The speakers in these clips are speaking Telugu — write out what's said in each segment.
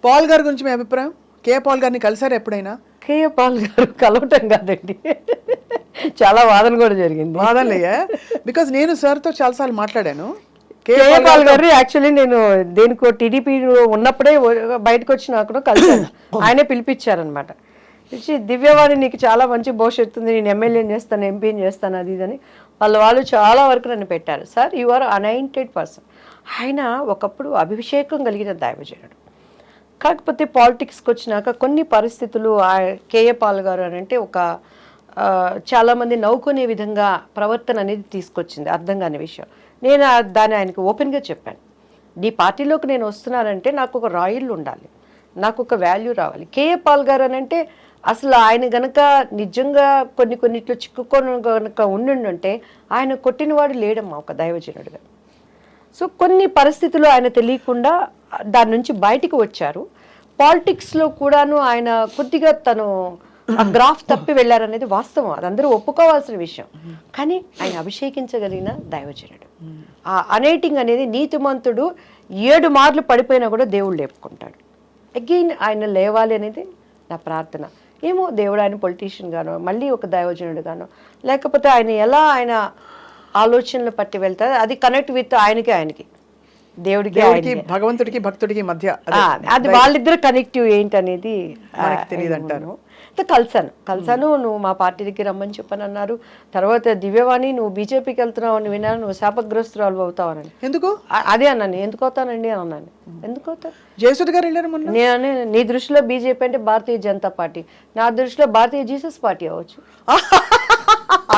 పాల్ గారి గురించి మీ అభిప్రాయం? కేఏ పాల్ గారిని కలిసారు ఎప్పుడైనా? కేఏ పాల్ గారు కలవటం కాదండి, చాలా వాదన కూడా జరిగింది. వాదనలయ్యా? బికాజ్ నేను సార్తో చాలాసార్లు మాట్లాడాను. కేఏ పాల్ గారు యాక్చువల్లీ నేను దేనికో టీడీపీ ఉన్నప్పుడే బయటకు వచ్చినా కూడా కలిసాను. ఆయనే పిలిపించారనమాట. పిలిచి దివ్యవాణి నీకు చాలా మంచి భవిష్యత్తు ఉంది, నేను ఎమ్మెల్యేని చేస్తాను, ఎంపీని చేస్తాను, అది ఇదని వాళ్ళు చాలా వరకు నన్ను పెట్టారు. Sir you are anointed person. ఆయన ఒకప్పుడు అభిషేకం కలిగిన దైవజనుడు. కాకపోతే పాలిటిక్స్కి వచ్చినాక కొన్ని పరిస్థితులు కేఏ పాల్ గారు అని అంటే ఒక చాలామంది నవ్వుకునే విధంగా ప్రవర్తన అనేది తీసుకొచ్చింది, అర్థం కాని విషయం. నేను దాన్ని ఆయనకు ఓపెన్గా చెప్పాను. నీ పార్టీలోకి నేను వస్తున్నానంటే నాకు ఒక రాయల్ ఉండాలి, నాకు ఒక వాల్యూ రావాలి. కేఏ పాల్ గారు అని అంటే అసలు ఆయన గనక నిజంగా కొన్నిట్లో చిక్కుకొని గనక ఉండుంటే ఆయన కొట్టినవాడు లేడమ్మా ఒక దైవజనుడుగా. సో కొన్ని పరిస్థితులు ఆయన తెలియకుండా దాని నుంచి బయటికి వచ్చారు. పాలిటిక్స్లో కూడాను ఆయన కొద్దిగా తను ఆ గ్రాఫ్ తప్పి వెళ్ళారనేది వాస్తవం, అది అందరూ ఒప్పుకోవాల్సిన విషయం. కానీ ఆయన అభిషేకించగలిగిన దైవజనుడు. ఆ అనేటింగ్ అనేది నీతిమంతుడు 7 మార్లు పడిపోయినా కూడా దేవుడు లేపుకుంటాడు. అగైన్ ఆయన లేవాలి అనేది నా ప్రార్థన. ఏమో దేవుడు ఆయన పొలిటీషియన్ గానో మళ్ళీ ఒక దైవజనుడు గానో లేకపోతే ఆయన ఎలా ఆయన ఆలోచనలు పట్టి వెళ్తారు, అది కనెక్ట్ విత్ ఆయనకి దేవుడికి భగవంతుడికి భక్తుడికి మధ్య అది వాళ్ళిద్దరు కనెక్టివ్ ఏంటనేది తెలియదు అంటాను. కలిసాను నువ్వు మా పార్టీకి రమ్మని చెప్పని అన్నారు. తర్వాత దివ్యవాణి నువ్వు బీజేపీకి వెళ్తున్నావు అని విన్నాను, నువ్వు శాపగ్రస్తురాలు అవుతావని. ఎందుకు? అదే అన్నాను, ఎందుకు అవుతానండి అని అన్నాను. ఎందుకు అవుతాను? జయసుధ గారు వెళ్ళారు మొన్న. నేను నీ దృష్టిలో బీజేపీ అంటే భారతీయ జనతా పార్టీ, నా దృష్టిలో భారతీయ జీసస్ పార్టీ అవ్వచ్చు.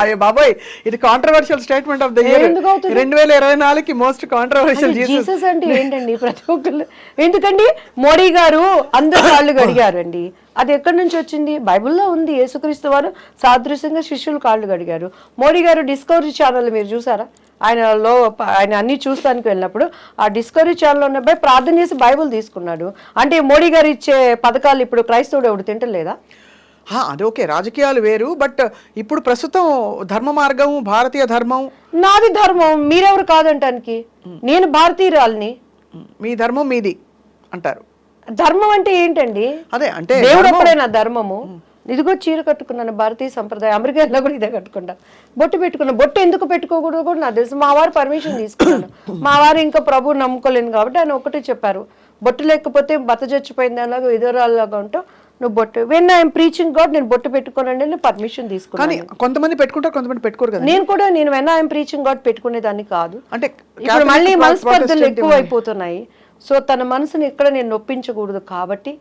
అరే బాబాయ్, ఇది controversial statement of the year 2024కి మోస్ట్ కాంట్రవర్షియల్. జీసస్ అంటే ఏంటండి ప్రతి ఒక్కరు? ఎందుకండి మోడీ గారు అందరు కాళ్ళు గడిగారు అండి, అది ఎక్కడి నుంచి వచ్చింది? బైబిల్లో ఉంది. యేసుక్రీస్తు వారు సాదృశ్యంగా శిష్యులు కాళ్ళు గడిగారు. మోడీ గారు డిస్కవరీ ఛానల్ మీరు చూసారా? ఆయన అన్ని చూస్తానికి వెళ్ళినప్పుడు ఆ డిస్కవరీ ఛానల్ ఉన్న అబ్బాయి ప్రార్థన చేసి బైబుల్ తీసుకున్నాడు. అంటే మోడీ గారు ఇచ్చే పథకాలు ఇప్పుడు క్రైస్తవుడు ఎవడు తింటలేదా? అది ఓకే, రాజకీయాలు వేరు. బట్ ఇప్పుడు ప్రస్తుతం ధర్మ మార్గం, భారతీయ ధర్మం. నాది ధర్మం, మీరెవరు కాదంటానికి? నేను భారతీయురాల్ని. మీ ధర్మం మీది అంటారు. ధర్మం అంటే ఏంటండి? అదే అంటే దేవుడు అప్పుడే నా ధర్మము. ఇదిగో చీర కట్టుకున్నాను, భారతీయ సంప్రదాయం. అమెరికాలో కూడా ఇదే కట్టుకుంటా. బొట్టు పెట్టుకున్నా. బొట్టు ఎందుకు పెట్టుకోకూడదు కూడా నాకు తెలుసు. మా వారు పర్మిషన్ తీసుకున్నాను. మా వారు ఇంకా ప్రభువు నమ్ముకోలేను కాబట్టి ఆయన ఒకటే చెప్పారు, బొట్టు లేకపోతే బత చచ్చిపోయింది అలాగా ఎదురాలాగా ఉంటావు, నువ్వు బొట్టు. వెన్ ఐఎమ్ ప్రీచింగ్ గాడ్ నేను బొట్టు పెట్టుకోనండి, నేను పర్మిషన్ తీసుకున్నాను. కొంతమంది పెట్టుకుంటారు, కొంతమంది పెట్టుకోరు కదా. నేను వెన్ ఐఎమ్ ప్రీచింగ్ గాడ్ పెట్టుకునేదాన్ని కాదు. అంటే ఇప్పుడు మళ్ళీ మనస్పర్ధలు ఎక్కువ అయిపోతున్నాయి. సో తన మనసుని ఎక్కడ నేను నొప్పించకూడదు కాబట్టి,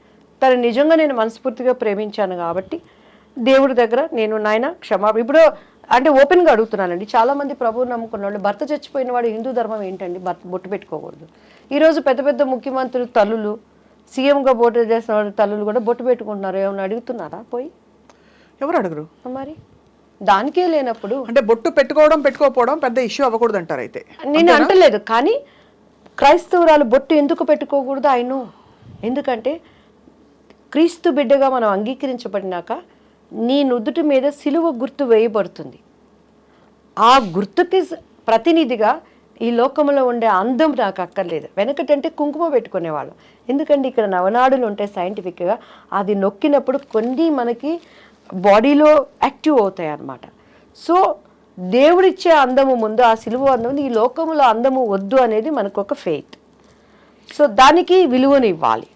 తను నిజంగా నేను మనస్ఫూర్తిగా ప్రేమించాను కాబట్టి దేవుడి దగ్గర నేను నాయన ఇప్పుడు అంటే ఓపెన్గా అడుగుతున్నానండి. చాలామంది ప్రభువు నమ్ముకున్న వాళ్ళు భర్త చచ్చిపోయిన వాడు హిందూ ధర్మం ఏంటండి బొట్టు పెట్టుకోకూడదు. ఈరోజు పెద్ద పెద్ద ముఖ్యమంత్రులు తల్లులు, సీఎంగా పోటీ చేసిన వాళ్ళు తల్లులు కూడా బొట్టు పెట్టుకుంటున్నారు. ఏమైనా అడుగుతున్నారా? పోయి ఎవరు అడుగురు మరి? దానికే లేనప్పుడు అంటే బొట్టు పెట్టుకోవడం పెట్టుకోకపోవడం పెద్ద ఇష్యూ అవ్వకూడదు అంటారు. అయితే నేను అంటలేదు, కానీ క్రైస్తవురాలు బొట్టు ఎందుకు పెట్టుకోకూడదు ఆయన? ఎందుకంటే క్రీస్తు బిడ్డగా మనం అంగీకరించబడినాక నీ నుదుటి మీద సిలువ గుర్తు వేయబడుతుంది. ఆ గుర్తుకి ప్రతినిధిగా ఈ లోకంలో ఉండే అందం నాకు అక్కర్లేదు. వెనకటంటే కుంకుమ పెట్టుకునేవాళ్ళం. ఎందుకంటే ఇక్కడ నవనాడులు ఉంటాయి సైంటిఫిక్గా, అది నొక్కినప్పుడు కొన్ని మనకి బాడీలో యాక్టివ్ అవుతాయి అన్నమాట. సో దేవుడిచ్చే అందము ముందు ఆ సిలువ అందం, ఈ లోకంలో అందము వద్దు అనేది మనకు ఒక ఫెయిత్. సో దానికి విలువను ఇవ్వాలి.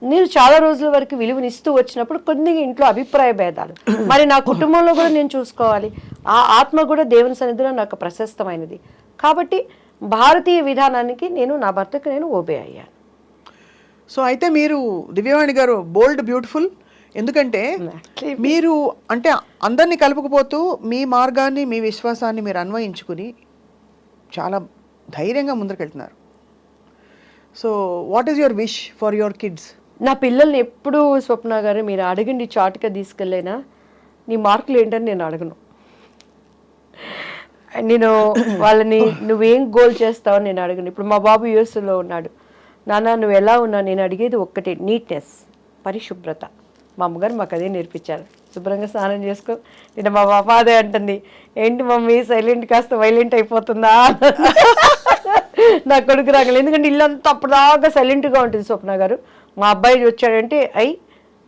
నేను చాలా రోజుల వరకు విలువనిస్తూ వచ్చినప్పుడు కొన్ని ఇంట్లో అభిప్రాయ భేదాలు, మరి నా కుటుంబంలో కూడా నేను చూసుకోవాలి. ఆ ఆత్మ కూడా దేవుని సన్నిధిలో నాకు ప్రశస్తమైనది కాబట్టి భారతీయ విధానానికి నేను నా భర్తకు నేను ఓబే అయ్యాను. సో అయితే మీరు దివ్యవాణి గారు బోల్డ్ బ్యూటిఫుల్. ఎందుకంటే మీరు అంటే అందరినీ కలుపుకుపోతూ మీ మార్గాన్ని, మీ విశ్వాసాన్ని మీరు అన్వయించుకుని చాలా ధైర్యంగా ముందుకెళ్తున్నారు. So what is your wish for your kids? నా పిల్లల్ని ఎప్పుడూ స్వప్న గారు మీరు అడగండి, చాటుగా తీసుకెళ్ళైనా నీ మార్కులు ఏంటని నేను అడగను. నేను వాళ్ళని నువ్వేం గోల్ చేస్తావని నేను అడగను. ఇప్పుడు మా బాబు యూఎస్లో ఉన్నాడు. నాన్న నువ్వు ఎలా ఉన్నావు? నేను అడిగేది ఒక్కటే, నీట్నెస్, పరిశుభ్రత. మా అమ్మగారు మాకు అదే నేర్పించారు. శుభ్రంగా స్నానం చేసుకో. నేను మా పాప అదే అంటుంది, ఏంటి మమ్మీ సైలెంట్ కాస్త వైలెంట్ అయిపోతుందా? నా కొడుకు రాగలేదు, ఎందుకంటే ఇల్లంతా అప్పటిదాకా సైలెంట్గా ఉంటుంది స్వప్న గారు. మా అబ్బాయి వచ్చాడంటే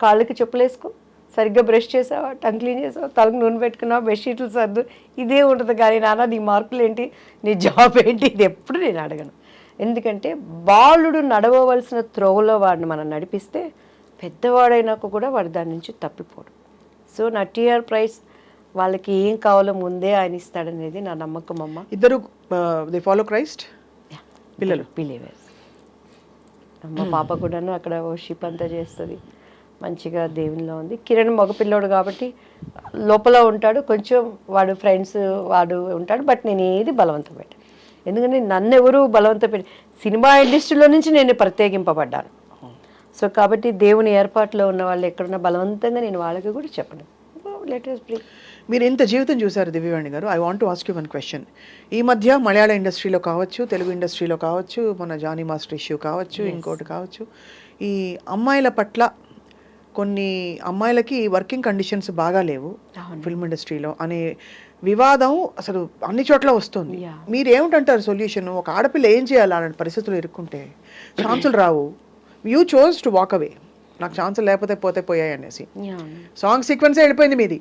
కాళ్ళకి చెప్పులేసుకో, సరిగ్గా బ్రష్ చేసావా, టంగ్ క్లీన్ చేసావా, తలకు నూనె పెట్టుకున్నావా, బెడ్షీట్లు సర్దు, ఇదే ఉంటుంది. కానీ నాన్న నీ మార్కులు ఏంటి, నీ జాబ్ ఏంటి, ఇది ఎప్పుడు నేను అడగను. ఎందుకంటే బాలుడు నడవవలసిన త్రోవలో వాడిని మనం నడిపిస్తే పెద్దవాడైనాక కూడా వాడు దాని నుంచి తప్పిపోడు. సో నా టీఆర్ ప్రైస్ వాళ్ళకి ఏం కావాలో ముందే ఆయన ఇస్తాడనేది నా నమ్మకం అమ్మ. ఇద్దరు దే ఫాలో క్రైస్ట్ పిల్లలు బిలీవర్స్. మా పాప కూడాను అక్కడ వర్షిప్ అంతా చేస్తుంది, మంచిగా దేవునిలో ఉంది. కిరణ్ మగపిల్లోడు కాబట్టి లోపల ఉంటాడు, కొంచెం వాడు ఫ్రెండ్స్ వాడు ఉంటాడు. బట్ నేను ఏది బలవంతం పెట్టాను, ఎందుకంటే నన్ను ఎవరు బలవంతం పెట్టి, సినిమా ఇండస్ట్రీలో నుంచి నేను ప్రత్యేకింపబడ్డాను. సో కాబట్టి దేవుని ఏర్పాట్లో ఉన్న వాళ్ళు ఎక్కడున్నా బలవంతంగా నేను వాళ్ళకి కూడా చెప్పను. Let us pray. మీరు ఇంత జీవితం చూశారు దివ్యవాణి garu. I want to ask you one question. ఈ మధ్య మలయాళ ఇండస్ట్రీలో కావచ్చు, తెలుగు ఇండస్ట్రీలో కావచ్చు, మన జానీ మాస్టర్ ఇష్యూ కావచ్చు, ఇంకోటి కావచ్చు, ఈ అమ్మాయిల పట్ల కొన్ని అమ్మాయిలకి వర్కింగ్ కండిషన్స్ బాగా లేవు ఫిల్మ్ ఇండస్ట్రీలో అనే వివాదం అసలు అన్ని చోట్ల వస్తుంది. మీరు ఏమిటంటారు సొల్యూషన్? ఒక ఆడపిల్ల ఏం చేయాలి అలాంటి పరిస్థితులు ఇరుక్కుంటే? ఛాన్సులు రావు, you chose to walk away, నాకు ఛాన్సులు లేకపోతే పోతే పోయాయి అనేసి. సాంగ్ సీక్వెన్సే వెళ్ళిపోయింది మీది,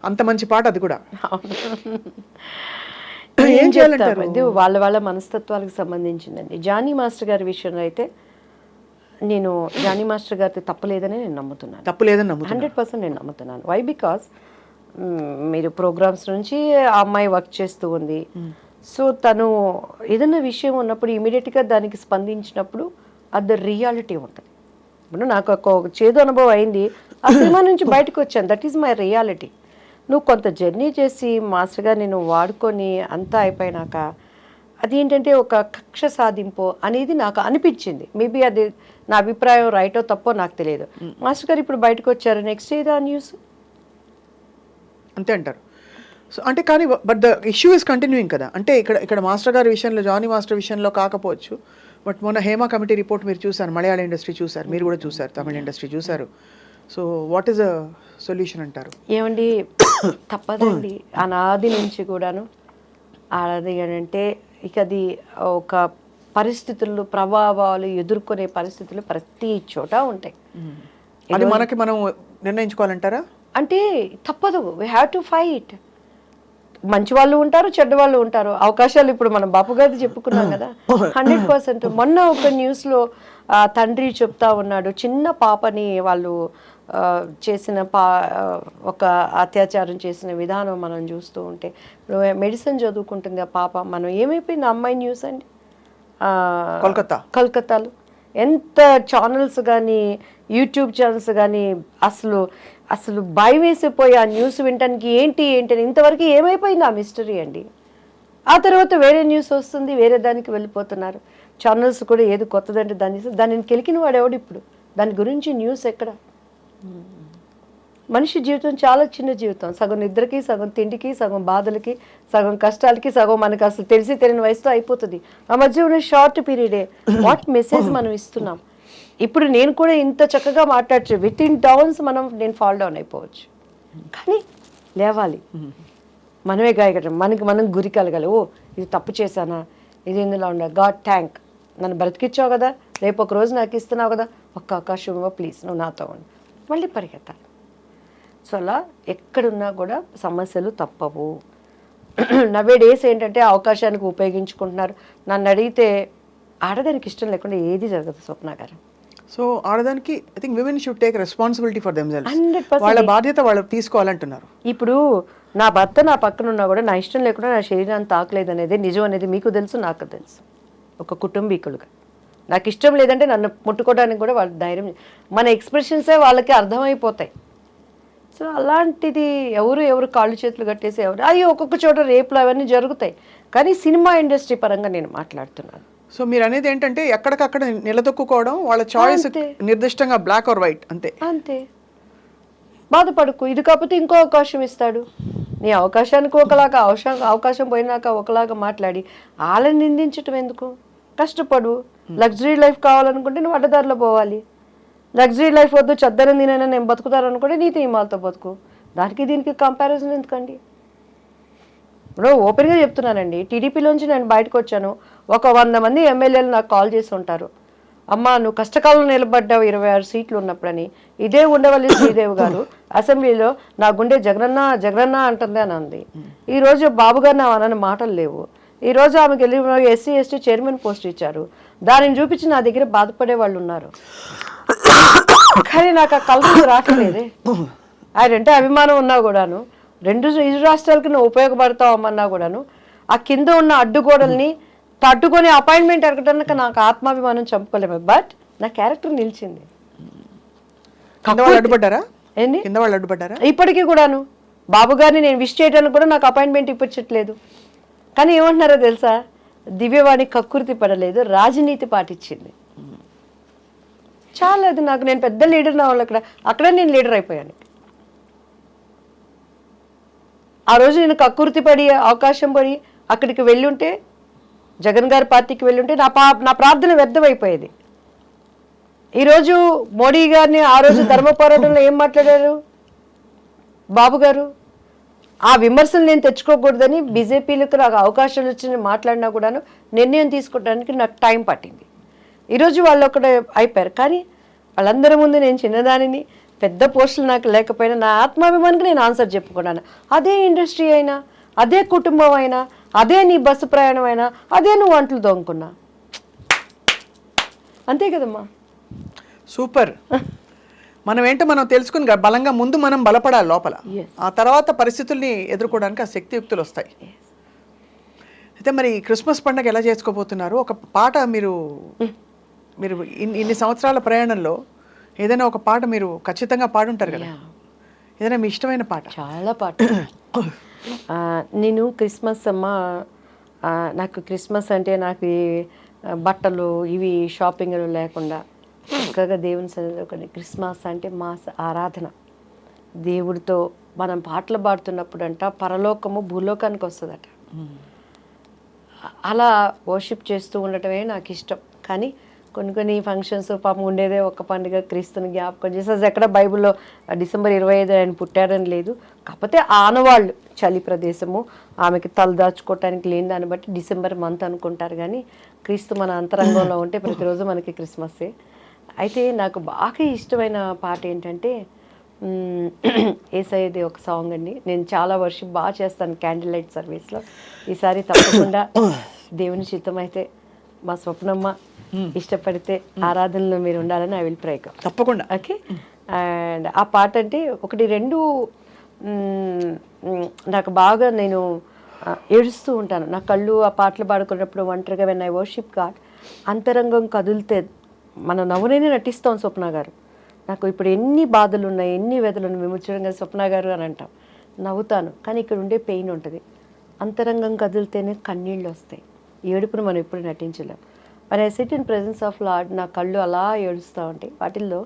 అంత మంచి పాట అది కూడా. ఏం చేయాలంటారు? ఇది వాళ్ళ వాళ్ళ మనస్తత్వాలకు సంబంధించిందండి. జానీ మాస్టర్ గారి విషయంలో అయితే నేను జానీ మాస్టర్ గారి తప్పలేదని నేను నమ్ముతున్నాను. తప్పలేదని నమ్ముతున్నాను, 100% నేను నమ్ముతున్నాను. వై? బికాస్ మీరు ప్రోగ్రామ్స్ నుంచి ఆ అమ్మాయి వర్క్ చేస్తూ ఉంది. సో తను ఏదైనా విషయం ఉన్నప్పుడు ఇమీడియట్గా దానికి స్పందించినప్పుడు అది రియాలిటీ ఉంటుంది. ఇప్పుడు నాకు ఒక చేదు అనుభవం అయింది, ఆ సినిమా నుంచి బయటకు వచ్చాను, దట్ ఈస్ మై రియాలిటీ. నువ్వు కొంత జర్నీ చేసి మాస్టర్గా నేను వాడుకొని అంతా అయిపోయినాక అదేంటంటే ఒక కక్ష సాధింపు అనేది నాకు అనిపించింది. మేబీ అది నా అభిప్రాయం రైటో తప్పో నాకు తెలియదు. మాస్టర్ గారు ఇప్పుడు బయటకు వచ్చారు, నెక్స్ట్ ఏదో న్యూస్ అంతే అంటారు. సో అంటే కానీ but the issue is continuing కదా. అంటే ఇక్కడ మాస్టర్ గారి విషయంలో, జానీ మాస్టర్ విషయంలో కాకపోవచ్చు, బట్ మొన్న హేమా కమిటీ రిపోర్ట్ మీరు చూసారు, మలయాళ ఇండస్ట్రీ చూసారు, మీరు కూడా చూసారు, తమిళ ఇండస్ట్రీ చూసారు. So what is a solution అంటారు? ఏమండి, తప్పదండి. అనాది నుంచి కూడాను ఆడది అంటే ఇక అది ఒక పరిస్థితులు, ప్రభావాలు ఎదుర్కొనే పరిస్థితులు ప్రతి చోట ఉంటాయి. అది మనకి మనం నిర్ణయించుకోవాలంటారా? అంటే తప్పదు, వీ హ్యావ్ టు ఫైట్. మంచి వాళ్ళు ఉంటారు, చెడ్డ వాళ్ళు ఉంటారు. అవకాశాలు ఇప్పుడు మనం బాపు గారిది చెప్పుకున్నాం కదా, 100%. మొన్న ఒక న్యూస్లో తండ్రి చెప్తా ఉన్నాడు, చిన్న పాపని వాళ్ళు చేసిన ఒక అత్యాచారం చేసిన విధానం మనం చూస్తూ ఉంటే, మెడిసిన్ చదువుకుంటుంది ఆ పాప. మనం ఏమైపోయింది అమ్మాయి న్యూస్ అండి, కోల్కతాలో ఎంత ఛానల్స్ కానీ యూట్యూబ్ ఛానల్స్ కానీ అసలు భయం వేసిపోయి ఆ న్యూస్ వినటానికి ఏంటి అని ఇంతవరకు ఏమైపోయింది ఆ మిస్టరీ అండి. ఆ తర్వాత వేరే న్యూస్ వస్తుంది, వేరే దానికి వెళ్ళిపోతున్నారు. ఛానల్స్ కూడా ఏది కొత్తదంటే దానిని కెలికిన వాడు ఎవడు ఇప్పుడు? దాని గురించి న్యూస్ ఎక్కడ? మనిషి జీవితం చాలా చిన్న జీవితం, సగం నిద్రకి, సగం తిండికి, సగం బాధలకి, సగం కష్టాలకి, సగం మనకు అసలు తెలిసి తెలియని వయసులో అయిపోతుంది. ఆ మధ్య ఉన్న షార్ట్ పీరియడే వాట్ మెసేజ్ మనం ఇస్తున్నాం. ఇప్పుడు నేను కూడా ఇంత చక్కగా మాట్లాడచ్చు, విత్ ఇన్ డౌన్స్ నేను ఫాల్ డౌన్ అయిపోవచ్చు, కానీ లేవాలి, మనమే గాయకటం, మనం గురి కలగాలి. ఓ ఇది తప్పు చేశానా, ఇది ఇందులో ఉండాలి, గాడ్ థ్యాంక్, నన్ను బ్రతికిచ్చావు కదా, రేపు ఒక రోజు నాకు ఇస్తున్నావు కదా, ఒక్క అవకాశం ప్లీజ్ నువ్వు నాతో ఉండి మళ్ళీ పరిగెత్తాలి. సో అలా ఎక్కడున్నా కూడా సమస్యలు తప్పవు. నవే డేస్ ఏంటంటే అవకాశానికి ఉపయోగించుకుంటున్నారు. నన్ను అడిగితే ఆడదానికి ఇష్టం లేకుండా ఏది జరగదు స్వప్న గారు. సో ఆడదానికి I think women should take responsibility for themselves. 100% వాళ్ళ బాధ్యత వాళ్ళు తీసుకోవాలంటున్నారు. ఇప్పుడు నా భర్త నా పక్కన ఉన్నా కూడా నా ఇష్టం లేకుండా నా శరీరాన్ని తాకలేదు అనేది నిజం అనేది మీకు తెలుసు, నాకు తెలుసు. ఒక కుటుంబీకులుగా నాకు ఇష్టం లేదంటే నన్ను ముట్టుకోవడానికి కూడా వాళ్ళ ధైర్యం, మన ఎక్స్ప్రెషన్సే వాళ్ళకి అర్థమైపోతాయి. సో అలాంటిది ఎవరు కాళ్ళు చేతులు కట్టేసి అయ్యో ఒక్కొక్క చోట రేపులు అవన్నీ జరుగుతాయి, కానీ సినిమా ఇండస్ట్రీ పరంగా నేను మాట్లాడుతున్నాను. సో మీరు అనేది ఏంటంటే ఎక్కడికక్కడ నిలదొక్కుకోవడం, వాళ్ళ చాయిస్ నిర్దిష్టంగా బ్లాక్ ఆర్ వైట్ అంతే. బాధపడుకు, ఇది కాకపోతే ఇంకో అవకాశం ఇస్తాడు. నీ అవకాశానికి ఒకలాగా, అవకాశం పోయినాక ఒకలాగా మాట్లాడి వాళ్ళని నిందించటం ఎందుకు? కష్టపడు. లగ్జరీ లైఫ్ కావాలనుకుంటే నువ్వు అడ్డదారిలో పోవాలి. లగ్జరీ లైఫ్ వద్దు, చద్దరం తినైనా నేను బతుకుతారనుకుంటే నీతి నియమాలతో బతుకు. దానికి దీనికి కంపారిజన్ ఎందుకండి? ఇప్పుడు ఓపెన్గా చెప్తున్నానండి, టీడీపీలోంచి నేను బయటకు వచ్చాను, ఒక 100 మంది ఎమ్మెల్యేలు నాకు కాల్ చేసి ఉంటారు. అమ్మ నువ్వు కష్టకాలంలో నిలబడ్డావు 26 సీట్లు ఉన్నప్పుడని. ఇదే ఉండవల్లి శ్రీదేవి గారు అసెంబ్లీలో నా గుండె జగనన్న జగనన్న అంటుంది అని అంది. ఈరోజు బాబు గారు నా అనని మాటలు లేవు. ఈరోజు ఆమెకి వెళ్ళి ఎస్సీ ఎస్టీ చైర్మన్ పోస్ట్ ఇచ్చారు. దానిని చూపించి నా దగ్గర బాధపడే వాళ్ళు ఉన్నారు. కానీ నాకు ఆ కలర్ రావట్లేదే. ఆయనంటే అభిమానం ఉన్నా కూడాను, ఇరు రాష్ట్రాలకి నువ్వు ఉపయోగపడతావు అమ్మన్నా కూడాను, ఆ కింద ఉన్న అడ్డుగోడల్ని తట్టుకొని అపాయింట్మెంట్ ఎరగడానికి నాకు ఆత్మాభిమానం చంపుకోలేము. బట్ నా క్యారెక్టర్ నిలిచింది. ఏంటి ఇప్పటికీ కూడాను బాబు గారిని నేను విష్ చేయడానికి కూడా నాకు అపాయింట్మెంట్ ఇప్పించట్లేదు. కానీ ఏమంటున్నారో తెలుసా, దివ్యవాణి కక్కుర్తి పడలేదు, రాజనీతి పాటించింది. చాలా అది నాకు, నేను పెద్ద లీడర్ నా వాళ్ళు అక్కడ నేను లీడర్ అయిపోయాను. ఆ రోజు నేను కక్కుర్తి పడి అవకాశం పడి అక్కడికి వెళ్ళుంటే, జగన్ గారి పార్టీకి వెళ్ళుంటే నా ప్రార్థన వ్యర్థమైపోయేది. ఈరోజు మోడీ గారిని ఆ రోజు ధర్మ పోరాటంలో ఏం మాట్లాడారు బాబు గారు? ఆ విమర్శలు నేను తెచ్చుకోకూడదని బీజేపీలకు నాకు అవకాశాలు వచ్చి మాట్లాడినా కూడాను నిర్ణయం తీసుకోవడానికి నాకు టైం పట్టింది. ఈరోజు వాళ్ళు ఒకటే అయిపోయారు. కానీ వాళ్ళందరి ముందు నేను చిన్నదానిని, పెద్ద పోస్టులు నాకు లేకపోయినా నా ఆత్మాభిమానికి నేను ఆన్సర్ చెప్పుకున్నాను. అదే ఇండస్ట్రీ అయినా, అదే కుటుంబం అయినా, అదే నీ బస్సు ప్రయాణం అయినా, అదే నువ్వు అంట్లు దొంగకున్నా. అంతే కదమ్మా. సూపర్. మనం ఏంటో మనం తెలుసుకుని బలంగా ముందు మనం బలపడాలి లోపల, ఆ తర్వాత పరిస్థితుల్ని ఎదుర్కోవడానికి ఆ శక్తియుక్తులు వస్తాయి. అయితే మరి క్రిస్మస్ పండుగ ఎలా చేసుకోబోతున్నారు? ఒక పాట మీరు ఇన్ని సంవత్సరాల ప్రయాణంలో ఏదైనా ఒక పాట మీరు ఖచ్చితంగా పాడుంటారు కదా, ఏదైనా మీ ఇష్టమైన పాట? చాలా పాట. నేను క్రిస్మస్ అమ్మ, నాకు క్రిస్మస్ అంటే నాకు బట్టలు ఇవి షాపింగ్లు లేకుండా చక్కగా దేవుని సన్నిధిలో కొన్ని, క్రిస్మస్ అంటే మా ఆరాధన. దేవుడితో మనం పాటలు పాడుతున్నప్పుడు అంట పరలోకము భూలోకానికి వస్తుందట. అలా వర్షిప్ చేస్తూ ఉండటమే నాకు ఇష్టం. కానీ కొన్ని ఫంక్షన్స్ పాపం ఉండేదే ఒక పండుగ, క్రీస్తుని జ్ఞాపకం చేసి, అది ఎక్కడ బైబిల్లో డిసెంబర్ 25 ఆయన పుట్టారని లేదు. కాకపోతే ఆనవాళ్ళు, చలి ప్రదేశము, ఆమెకి తలదాచుకోవటానికి లేని దాన్ని బట్టి డిసెంబర్ మంత్ అనుకుంటారు. కానీ క్రీస్తు మన అంతరంగంలో ఉంటే ప్రతిరోజు మనకి క్రిస్మస్సే. అయితే నాకు బాగా ఇష్టమైన పాట ఏంటంటే యేసయ్యది ఒక సాంగ్ అండి. నేను చాలా వర్షిప్ బాగా చేస్తాను క్యాండిల్ లైట్ సర్వీస్లో. ఈసారి తప్పకుండా దేవుని చిత్తం అయితే మా స్వప్నమ్మ ఇష్టపడితే ఆరాధనలో మీరు ఉండాలని ఐ విల్ ప్రే. తప్పకుండా. ఓకే. అండ్ ఆ పాట అంటే ఒకటి రెండు నాకు బాగా, నేను ఏడుస్తూ ఉంటాను. నా కళ్ళు ఆ పాటలు పాడుకున్నప్పుడు ఒంటరిగా వెన్ ఐ వర్షిప్ గాడ్, అంతరంగం కదిలితే మన నవ్వునే నటిస్తాం స్వప్న గారు. నాకు ఇప్పుడు ఎన్ని బాధలు ఉన్నాయి, ఎన్ని వ్యధలు ఉన్నాయి, విముచడంగా స్వప్న గారు అని అంటాం, నవ్వుతాను. కానీ ఇక్కడ ఉండే పెయిన్ ఉంటుంది. అంతరంగం కదిలితేనే కన్నీళ్ళు వస్తాయి. ఏడుపును మనం ఎప్పుడు నటించలేం. మరి I SIT in presence of lord, నా కళ్ళు అలా ఏడుస్తూ ఉంటాయి. వాటిల్లో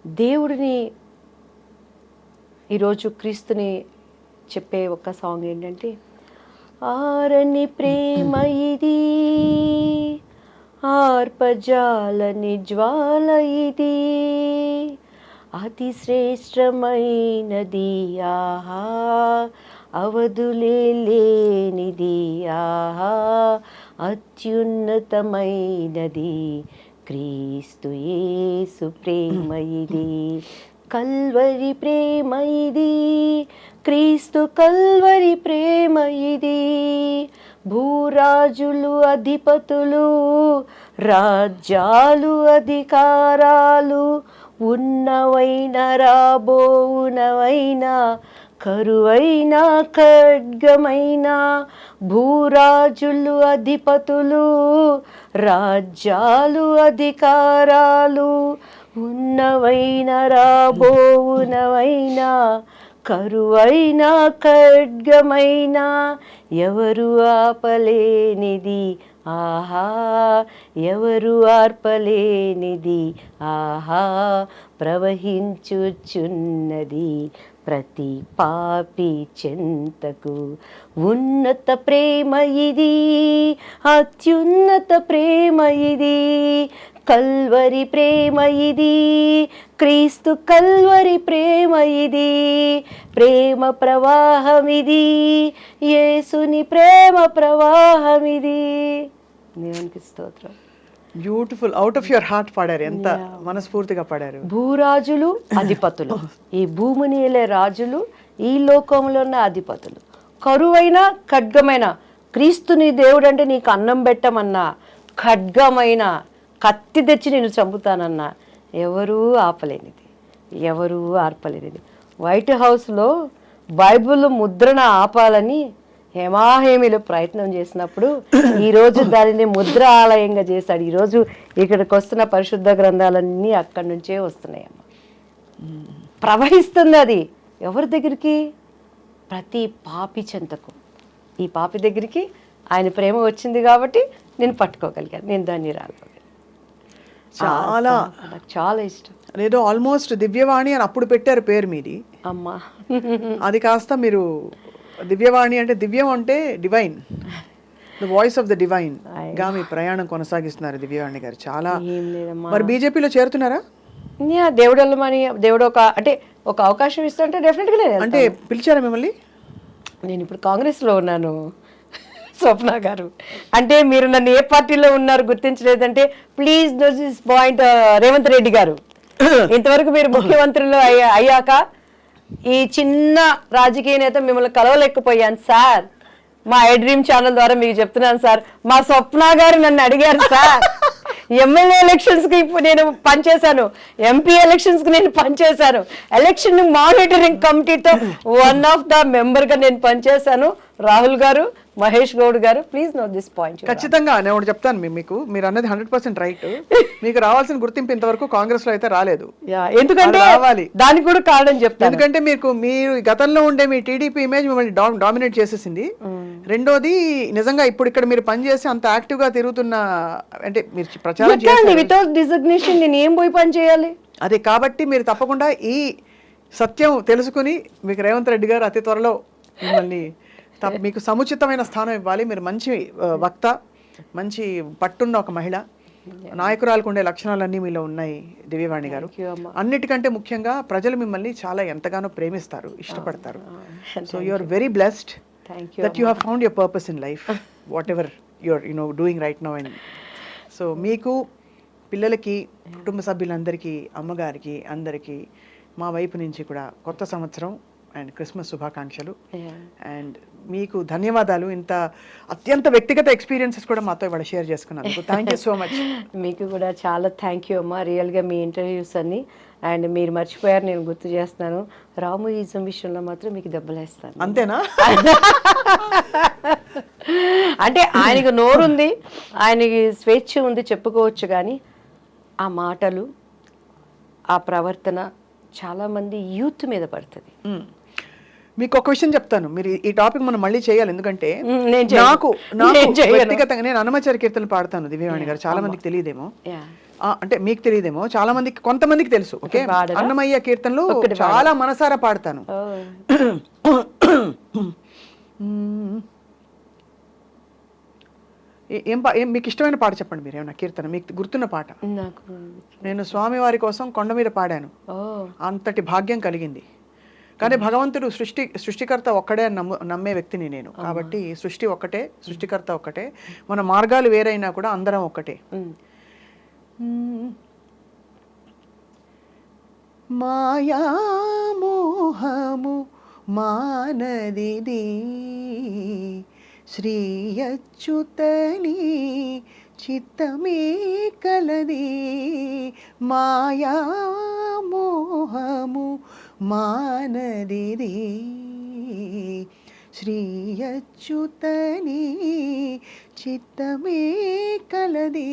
దేవుడిని, ఈరోజు క్రీస్తుని చెప్పే ఒక సాంగ్ ఏంటంటే, ఆరని ప్రేమ ఇది, ఆర్పజాలని జ్వాల ఇది, అతి శ్రేష్టమైనది ఆహా, అవధులే లేనిది ఆహా, అత్యున్నతమైనది క్రీస్తు యేసు ప్రేమ ఇది, కల్వరి ప్రేమ ఇది, క్రీస్తు కల్వరి ప్రేమ ఇది, భూరాజులు అధిపతులు రాజ్యాలు అధికారాలు ఉన్నవైన రాబోవునవైన కరువైన ఖడ్గమైన, భూరాజులు అధిపతులు రాజ్యాలు అధికారాలు ఉన్నవైన రాబోవునవైన కరువైన ఖడ్గమైన, ఎవరు ఆపలేనిది ఆహా, ఎవరు ఆర్పలేనిది ఆహా, ప్రవహించుచున్నది ప్రతి పాపి చెంతకు, ఉన్నత ప్రేమ ఇది, అత్యున్నత ప్రేమ ఇది, కల్వరి ప్రేమ ఇది, క్రీస్తు కల్వరి ప్రేమ ఇది, ప్రేమ ప్రవాహం ఇది, యేసుని ప్రేమ ప్రవాహం ఇది. దేవునికి స్తోత్రం. Beautiful, out of your heart పాడారు, ఎంత మనస్ఫూర్తిగా పాడారు. భూరాజులు అధిపతులు, ఈ భూమిని ఏలే రాజులు, ఈ లోకంలో ఉన్న అధిపతులు, కరువైన ఖడ్గమైన క్రీస్తుని దేవుడు అంటే నీకు అన్నం పెట్టమన్నా, ఖడ్గమైన కత్తి తెచ్చి నేను చంపుతానన్నా ఎవరూ ఆపలేనిది, ఎవరూ ఆర్పలేనిది. వైట్ హౌస్లో బైబిల్ ముద్రణ ఆపాలని హేమాహేమిలో ప్రయత్నం చేసినప్పుడు ఈరోజు దానిని ముద్ర ఆలయంగా చేశాడు. ఈరోజు ఇక్కడికి వస్తున్న పరిశుద్ధ గ్రంథాలన్నీ అక్కడి నుంచే వస్తున్నాయమ్మ. ప్రవహిస్తుంది అది ఎవరి దగ్గరికి? ప్రతి పాపి చెంతకు. ఈ పాపి దగ్గరికి ఆయన ప్రేమ వచ్చింది కాబట్టి నేను పట్టుకోగలిగాను, నేను దాన్ని రాగలిగాను. చాలా నాకు చాలా ఇష్టం. ఏదో ఆల్మోస్ట్ దివ్యవాణి అని అప్పుడు పెట్టారు పేరు మీది, అమ్మా. అది కాస్త మీరు దివ్యవాణి అంటే దివ్యం అంటే divine, the voice of the divine గా మీ ప్రయాణం కొనసాగిస్తున్నారు దివ్యవాణి గారు. చాలా. ఏం లేదమ్మా. మరి బీజేపీలో చేరుతున్నారా? దేవుడు వెళ్ళమని దేవుడు ఒక అవకాశం ఇస్తుంటే డెఫినెట్గా నేను అంటే పిలిచారా మిమ్మల్ని? నేను ఇప్పుడు కాంగ్రెస్లో ఉన్నాను స్వప్న గారు. అంటే మీరు నన్ను ఏ పార్టీలో ఉన్నారు గుర్తించలేదంటే please note this point. Revanth Reddy garu ఇంతవరకు మీరు ముఖ్యమంత్రులు అయ్యాక ఈ చిన్న రాజకీయ నేత మిమ్మల్ని కలవలేకపోయాను సార్. మా ఐ డ్రీమ్ ఛానల్ ద్వారా మీకు చెప్తున్నాను సార్, మా స్వప్న గారు నన్ను అడిగారు సార్. ఎమ్మెల్యే ఎలక్షన్స్ కి నేను పనిచేశాను, ఎంపీ ఎలక్షన్స్ కి నేను పనిచేశాను, ఎలక్షన్ మానిటరింగ్ కమిటీతో వన్ ఆఫ్ ద మెంబర్ గా నేను పనిచేశాను. రాహుల్ గారు, మహేష్ గౌడ్ గారు, ప్లీజ్ నోట్ దిస్ పాయింట్. ఖచ్చితంగా నేను ఒకటి చెప్తాను మీకు, మీరు అన్నది 100% రైట్. మీకు రావాల్సిన గుర్తింపు ఇంతవరకు కాంగ్రెస్ లో అయితే రాలేదు. ఎందుకంటే రావాలి, దానికి కూడా కారణం చెప్తాను. ఎందుకంటే మీరు గతంలో ఉండే మీ టీడీపీ ఇమేజ్ మిమ్మల్ని డామినేట్ చేసేసింది. రెండోది, నిజంగా ఇప్పుడు ఇక్కడ మీరు పనిచేసి అంత యాక్టివ్ గా తిరుగుతున్న, అంటే మీరు ప్రచారం చేయాలి వితౌట్ డిజిగ్నేషన్ నేను ఏం పోయి పని చేయాలి? అదే కాబట్టి మీరు తప్పకుండా ఈ సత్యం తెలుసుకుని మీకు రేవంత్ రెడ్డి గారు అతి త్వరలో మిమ్మల్ని మీకు సముచితమైన స్థానం ఇవ్వాలి. మీరు మంచి వక్త, మంచి పట్టున్న ఒక మహిళ, నాయకురాలకు ఉండే లక్షణాలన్నీ మీలో ఉన్నాయి దివ్యవాణి గారు. అన్నిటికంటే ముఖ్యంగా ప్రజలు మిమ్మల్ని చాలా ఎంతగానో ప్రేమిస్తారు, ఇష్టపడతారు. So you are very blessed that you have found your purpose in life, whatever your doing right now. And so మీకు, పిల్లలకి, కుటుంబ సభ్యులందరికీ, అమ్మగారికి, అందరికీ మా వైపు నుంచి కూడా కొత్త సంవత్సరం అండ్ క్రిస్మస్ శుభాకాంక్షలు. అండ్ మీకు ధన్యవాదాలు, ఇంత అత్యంత వ్యక్తిగత ఎక్స్పీరియన్సెస్ కూడా మాతో ఇవాళ షేర్ చేసుకున్నందుకు. Thank you so much. మీకు కూడా చాలా థ్యాంక్ యూ అమ్మా. రియల్గా మీ ఇంటర్వ్యూస్ అన్ని అండ్ మీరు మర్చిపోయారు, నేను గుర్తు చేస్తున్నాను, రాముయిజం విషయంలో మాత్రం మీకు దెబ్బలేస్తాను. అంతేనా? అంటే ఆయనకు నోరుంది, ఆయనకి స్వేచ్ఛ ఉంది, చెప్పుకోవచ్చు. కానీ ఆ మాటలు, ఆ ప్రవర్తన చాలామంది యూత్ మీద పడుతుంది. మీకు ఒక విషయం చెప్తాను, మీరు ఈ టాపిక్ మనం మళ్ళీ చేయాలి. ఎందుకంటే నాకు వ్యక్తిగతంగా నేను అన్నమాచార్య కీర్తనలు పాడతాను దివ్యవాణి గారు. చాలా మందికి తెలియదేమో, అంటే మీకు తెలియదేమో, చాలా మందికి, కొంతమందికి తెలుసు. ఓకే, అన్నమయ్య కీర్తనలు చాలా మనసారా పాడతాను. ఏం మీకు ఇష్టమైన పాట చెప్పండి, మీరు ఏమన్నా కీర్తన మీకు గుర్తున్న పాట. నేను స్వామి వారి కోసం కొండ మీద పాడాను, అంతటి భాగ్యం కలిగింది. కానీ భగవంతుడు సృష్టికర్త ఒక్కడే అని నమ్మే వ్యక్తిని నేను. కాబట్టి సృష్టి ఒక్కటే, సృష్టికర్త ఒక్కటే, మన మార్గాలు వేరైనా కూడా అందరం ఒక్కటే. మాయా మోహము మానదిది శ్రీ అచ్యుతని చిత్తమే కలది. మాయా మోహము మానదిది శ్రీ అచ్యుతని చిత్తమే కలది.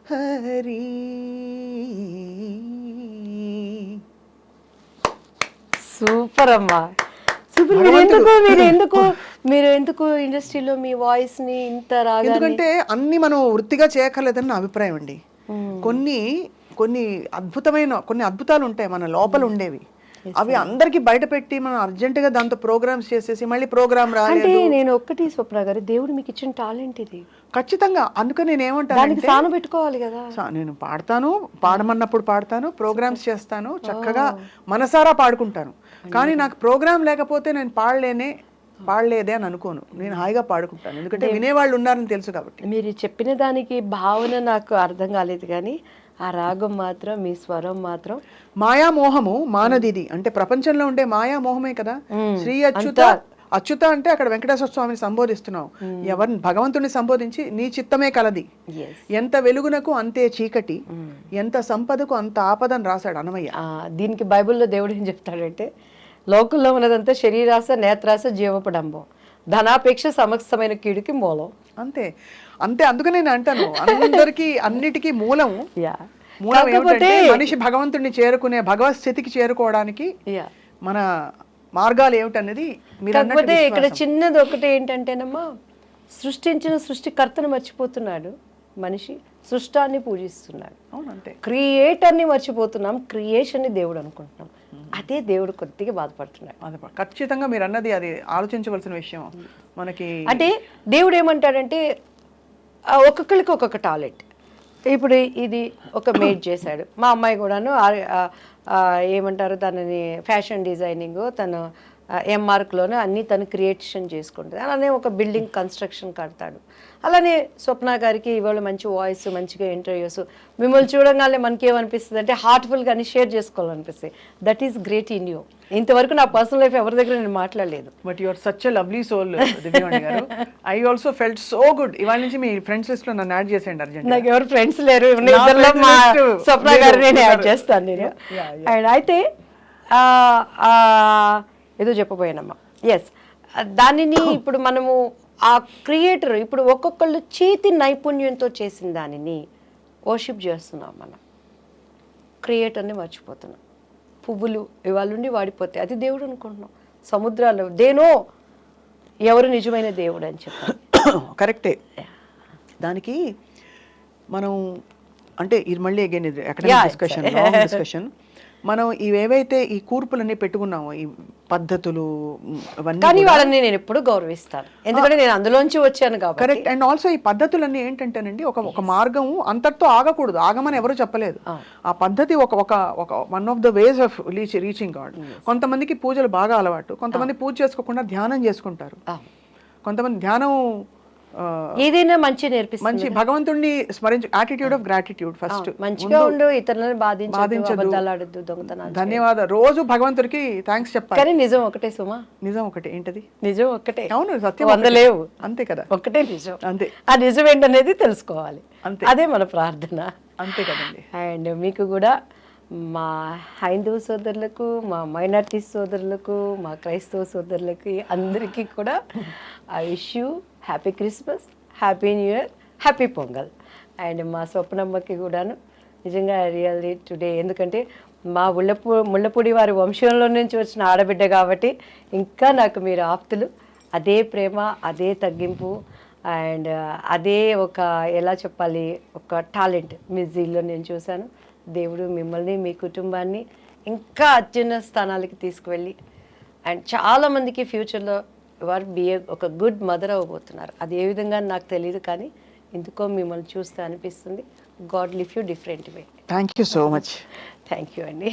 హరి సూపర్ అమ్మా, సూపర్. మీరు ఎందుకు ఇండస్ట్రీలో మీ వాయిస్ ని ఇంత రాగా? ఎందుకంటే అన్ని మనం వృత్తిగా చేయక్కర్లేదని నా అభిప్రాయం అండి. కొన్ని అద్భుతాలు ఉంటాయి మన లోపల ఉండేవి, అవి అందరికి బయట పెట్టి మనం అర్జెంటుగా దాంతో ప్రోగ్రామ్స్ చేసేసి మళ్ళీ ప్రోగ్రామ్ రాలేదు. నేను ఒక్కటి స్వప్న గారు, దేవుడు మీకు ఇచ్చిన టాలెంట్ ఇది ఖచ్చితంగా. అందుకని నేను ఏమంటాను, సాను పెట్టుకోవాలి కదా. నేను పాడతాను, పాడమన్నప్పుడు పాడతాను, ప్రోగ్రామ్స్ చేస్తాను, చక్కగా మనసారా పాడుకుంటాను. కానీ నాకు ప్రోగ్రామ్ లేకపోతే నేను పాడలేనే పాడలేదే అని అనుకోను, నేను హాయిగా పాడుకుంటాను, ఎందుకంటే వినేవాళ్ళు ఉన్నారని తెలుసు కాబట్టి. మీరు చెప్పిన దానికి భావన నాకు అర్థం కాలేదు కానీ ఆ రాగం మాత్రం, మీ స్వరం మాత్రం మాయామోహము మానదిది అంటే ప్రపంచంలో ఉండే మాయామోహమే కదా. శ్రీ అచ్యుత, అచ్యుత అంటే అక్కడ వెంకటేశ్వర స్వామిని సంబోధిస్తున్నావు, ఎవరిని భగవంతుని సంబోధించి నీ చిత్తమే కలది, ఎంత వెలుగునకు అంతే చీకటి, ఎంత సంపదకు అంత ఆపదని రాశాడు అన్నమయ్య. దీనికి బైబిల్లో దేవుడు ఏం చెప్తాడంటే, లోకంలో ఉన్నదంతా శరీరాశ, నేత్రాశ, జీవపడంబం, ధనాపేక్ష సమస్తమైన కీడుకి మూలం. అంతే అంతే, అందుకనే నేను అంటాను అందరికి అన్నిటికీ మూలం మూలం కాకపోతే ఏమిటంటే మనిషి భగవంతుడిని చేరుకునే భగవత్ స్థితికి చేరుకోవడానికి మన మార్గాలు ఏమిటనేది మీరు అన్నట్టు కాకపోతే ఇక్కడ విశ్వాసం. చిన్నది ఒకటి ఏంటంటేనమ్మా, సృష్టించిన సృష్టికర్తను మర్చిపోతున్నాడు మనిషి, సృష్టాన్ని పూజిస్తున్నాడు. అవును అంతే, క్రియేటర్ని మర్చిపోతున్నాం, క్రియేషన్ని దేవుడు అనుకుంటున్నాం. అదే దేవుడు కొద్దిగా బాధపడుతున్నాడు. అది ఖచ్చితంగా మీరు అన్నది అది ఆలోచించవలసిన విషయం. మనకి అంటే దేవుడు ఏమంటాడంటే ఒక్కొక్కరికి ఒక్కొక్క టాలెంట్. ఇప్పుడు ఇది ఒక మేడ్ చేశాడు, మా అమ్మాయి కూడాను ఏమంటారు దానిని ఫ్యాషన్ డిజైనింగ్, తను ఎంఆర్క్లోనే అన్నీ తను క్రియేషన్ చేసుకుంటుంది. అలానే ఒక బిల్డింగ్ కన్స్ట్రక్షన్ కడతాడు. అలానే స్వప్న గారికి ఇవాళ మంచి వాయిస్, మంచిగా ఇంటర్వ్యూస్, మిమ్మల్ని చూడగానే మనకి ఏమనిపిస్తుంది అంటే హార్ట్ఫుల్గా అన్ని షేర్ చేసుకోవాలనిపిస్తుంది. That is great in you. ఇంతవరకు నా పర్సనల్ లైఫ్ ఎవరి దగ్గర నేను మాట్లాడలేదు. But you are such a lovely soul Divyavani garu. I also felt so good. ఇవాళ నుంచి మీ ఫ్రెండ్స్ లిస్ట్ లో నన్ను యాడ్ చేసేయండి అర్జెంట్. నాకు ఎవరు ఫ్రెండ్స్ లేరు, ఇద్దరిలో మా స్వప్న గారు నేను యాడ్ చేస్తాను నేను. అండ్ అయితే ఏదో చెప్పబోయానమ్మా. ఎస్, దానిని ఇప్పుడు మనము ఆ క్రియేటర్ ఇప్పుడు ఒక్కొక్కళ్ళు చేతి నైపుణ్యంతో చేసిన దానిని వర్షిప్ చేస్తున్నాం, మనం క్రియేటర్ని మర్చిపోతున్నాం. పువ్వులు ఇవాళ నుండి వాడిపోతాయి, అది దేవుడు అనుకుంటున్నాం. సముద్రాలు దేనో ఎవరు నిజమైన దేవుడు అని చెప్పాలి. కరెక్టే. దానికి మనం అంటే ఇది మళ్ళీ అగైన్ ఇది అకాడమిక్ డిస్కషన్. మనం ఇవేవైతే ఈ కూర్పులన్నీ పెట్టుకున్నామో ఈ పద్ధతులు అవన్నీ, కానీ వాళ్ళని నేను ఎప్పుడు గౌరవిస్తాను, ఎందుకంటే నేను అందులోంచి వచ్చాను కాబట్టి. కరెక్ట్. అండ్ ఆల్సో ఈ పద్ధతులన్నీ ఏంటంటేనండి ఒక మార్గం అంతటితో ఆగకూడదు, ఆగమని ఎవరు చెప్పలేదు. ఆ పద్ధతి ఒక one of the ways of reaching God. కొంతమందికి పూజలు బాగా అలవాటు, కొంతమంది పూజ చేసుకోకుండా ధ్యానం చేసుకుంటారు, కొంతమంది ధ్యానం ఏదైనా మంచి నేర్పిస్తుంది. మంచి భగవంతుడిని స్మరించు, యాటిట్యూడ్ ఆఫ్ గ్రాటిట్యూడ్ ఫస్ట్. మంచిగా ఉండు, ఇతరులను బాధించదు, దొంగతనాలు. ధన్యవాదాలు, రోజు భగవంతుడికి థ్యాంక్స్ చెప్పాలి. కానీ నిజం ఒకటే సుమా, నిజం ఒకటే. ఏంటది? నిజం ఒకటే. అవును, సత్యం వందలేవు. అంతే కదా, ఒకటే నిజం. అంతే. ఆ నిజం ఏంటనేది తెలుసుకోవాలి, అంతే. అదే మన ప్రార్థన. అంతే కదండి. అండ్ మీకు కూడా, మా హైందవ సోదరులకు, మా మైనారిటీ సోదరులకు, మా క్రైస్తవ సోదరులకి అందరికీ కూడా I wish you happy Christmas, happy new year, happy pongal. And మా స్వప్నమ్మకి కూడాను నిజంగా రియల్లీ టుడే, ఎందుకంటే మా ముళ్ళపూడి వారి వంశంలో నుంచి వచ్చిన ఆడబిడ్డ కాబట్టి ఇంకా నాకు మీరు ఆప్తులు. అదే ప్రేమ, అదే తగ్గింపు అండ్ అదే ఒక ఎలా చెప్పాలి, ఒక టాలెంట్ మ్యూజిక్లో నేను చూశాను. దేవుడు మిమ్మల్ని, మీ కుటుంబాన్ని ఇంకా అత్యున్నత స్థానాలకి తీసుకువెళ్ళి అండ్ చాలామందికి ఫ్యూచర్లో వారు ఒక గుడ్ మదర్ అవ్వబోతున్నారు. అది ఏ విధంగా నాకు తెలియదు, కానీ ఎందుకో మిమ్మల్ని చూస్తే అనిపిస్తుంది. God live you different way. Thank you so much. Thank you అండి.